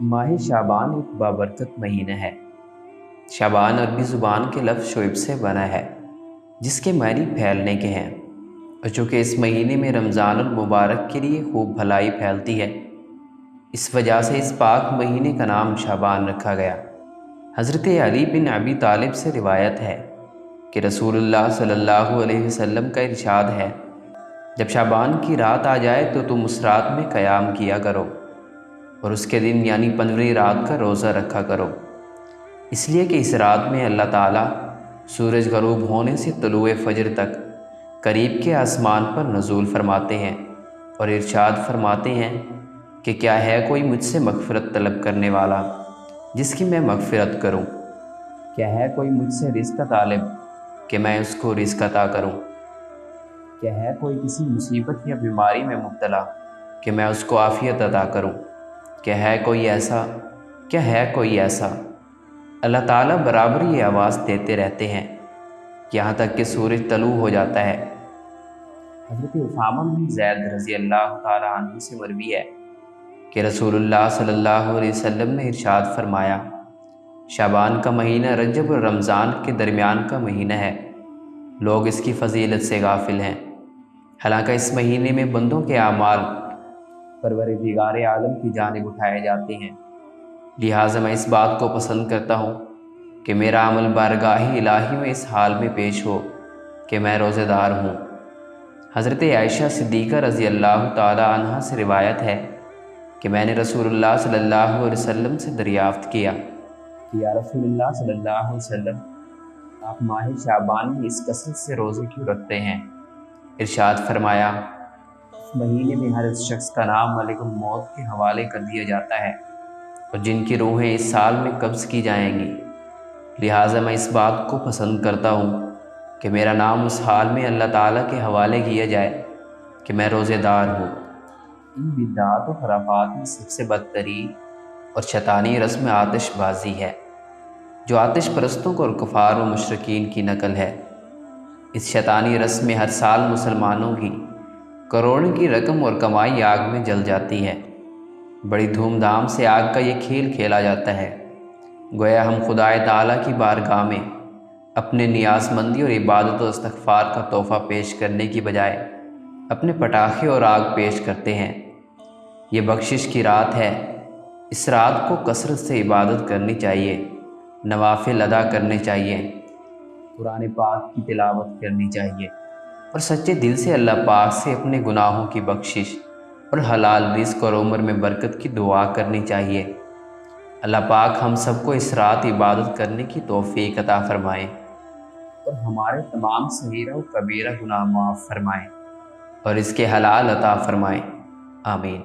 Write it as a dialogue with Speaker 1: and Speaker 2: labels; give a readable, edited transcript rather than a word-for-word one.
Speaker 1: ماہ شعبان ایک بابرکت مہینہ ہے۔ شعبان عربی زبان کے لفظ شعب سے بنا ہے، جس کے معنی پھیلنے کے ہیں، اور چونکہ اس مہینے میں رمضان المبارک کے لیے خوب بھلائی پھیلتی ہے، اس وجہ سے اس پاک مہینے کا نام شعبان رکھا گیا۔ حضرت علی بن ابی طالب سے روایت ہے کہ رسول اللہ صلی اللہ علیہ وسلم کا ارشاد ہے، جب شعبان کی رات آ جائے تو تم اس رات میں قیام کیا کرو اور اس کے دن یعنی 15ویں رات کا روزہ رکھا کرو، اس لیے کہ اس رات میں اللہ تعالیٰ سورج غروب ہونے سے طلوع فجر تک قریب کے آسمان پر نزول فرماتے ہیں اور ارشاد فرماتے ہیں کہ کیا ہے کوئی مجھ سے مغفرت طلب کرنے والا جس کی میں مغفرت کروں؟ کیا ہے کوئی مجھ سے رزق کا طالب کہ میں اس کو رزق عطا کروں؟ کیا ہے کوئی کسی مصیبت یا بیماری میں مبتلا کہ میں اس کو عافیت عطا کروں؟ کیا ہے کوئی ایسا؟ اللہ تعالیٰ برابر یہ آواز دیتے رہتے ہیں یہاں تک کہ سورج طلوع ہو جاتا ہے۔ حضرت اسامہ بن زید رضی اللہ تعالیٰ عنہ سے مروی ہے کہ رسول اللہ صلی اللہ علیہ وسلم نے ارشاد فرمایا، شعبان کا مہینہ رجب اور رمضان کے درمیان کا مہینہ ہے، لوگ اس کی فضیلت سے غافل ہیں، حالانکہ اس مہینے میں بندوں کے اعمال پروردگار عالم کی جانب اٹھائے جاتے ہیں، لہٰذا میں اس بات کو پسند کرتا ہوں کہ میرا عمل بارگاہ الہی میں اس حال میں پیش ہو کہ میں روزہ دار ہوں۔ حضرت عائشہ صدیقہ رضی اللہ تعالی عنہا سے روایت ہے کہ میں نے رسول اللہ صلی اللہ علیہ وسلم سے دریافت کیا کہ یا رسول اللہ صلی اللہ علیہ وسلم، آپ ماہ شعبان میں اس کثرت سے روزے کیوں رکھتے ہیں؟ ارشاد فرمایا، اس مہینے میں ہر اس شخص کا نام ملک الموت کے حوالے کر دیا جاتا ہے اور جن کی روحیں اس سال میں قبض کی جائیں گی، لہٰذا میں اس بات کو پسند کرتا ہوں کہ میرا نام اس حال میں اللہ تعالیٰ کے حوالے کیا جائے کہ میں روزے دار ہوں۔ ان بدعات و خرافات میں سب سے بدترین اور شیطانی رسم آتش بازی ہے، جو آتش پرستوں کو اور کفار و مشرکین کی نقل ہے۔ اس شیطانی رسم میں ہر سال مسلمانوں کی کروڑوں کی رقم اور کمائی آگ میں جل جاتی ہے۔ بڑی دھوم دھام سے آگ کا یہ کھیل کھیلا جاتا ہے، گویا ہم خدائے تعالیٰ کی بارگاہ میں اپنے نیاز مندی اور عبادت و استغفار کا تحفہ پیش کرنے کی بجائے اپنے پٹاخے اور آگ پیش کرتے ہیں۔ یہ بخشش کی رات ہے، اس رات کو کثرت سے عبادت کرنی چاہیے، نوافل ادا کرنے چاہیے، قرآن پاک کی تلاوت کرنی چاہیے اور سچے دل سے اللہ پاک سے اپنے گناہوں کی بخشش اور حلال رزق اور عمر میں برکت کی دعا کرنی چاہیے۔ اللہ پاک ہم سب کو اس رات عبادت کرنے کی توفیق عطا فرمائے اور ہمارے تمام صغیرہ و کبیرہ گناہ معاف فرمائے اور اس کے حلال عطا فرمائے، آمین۔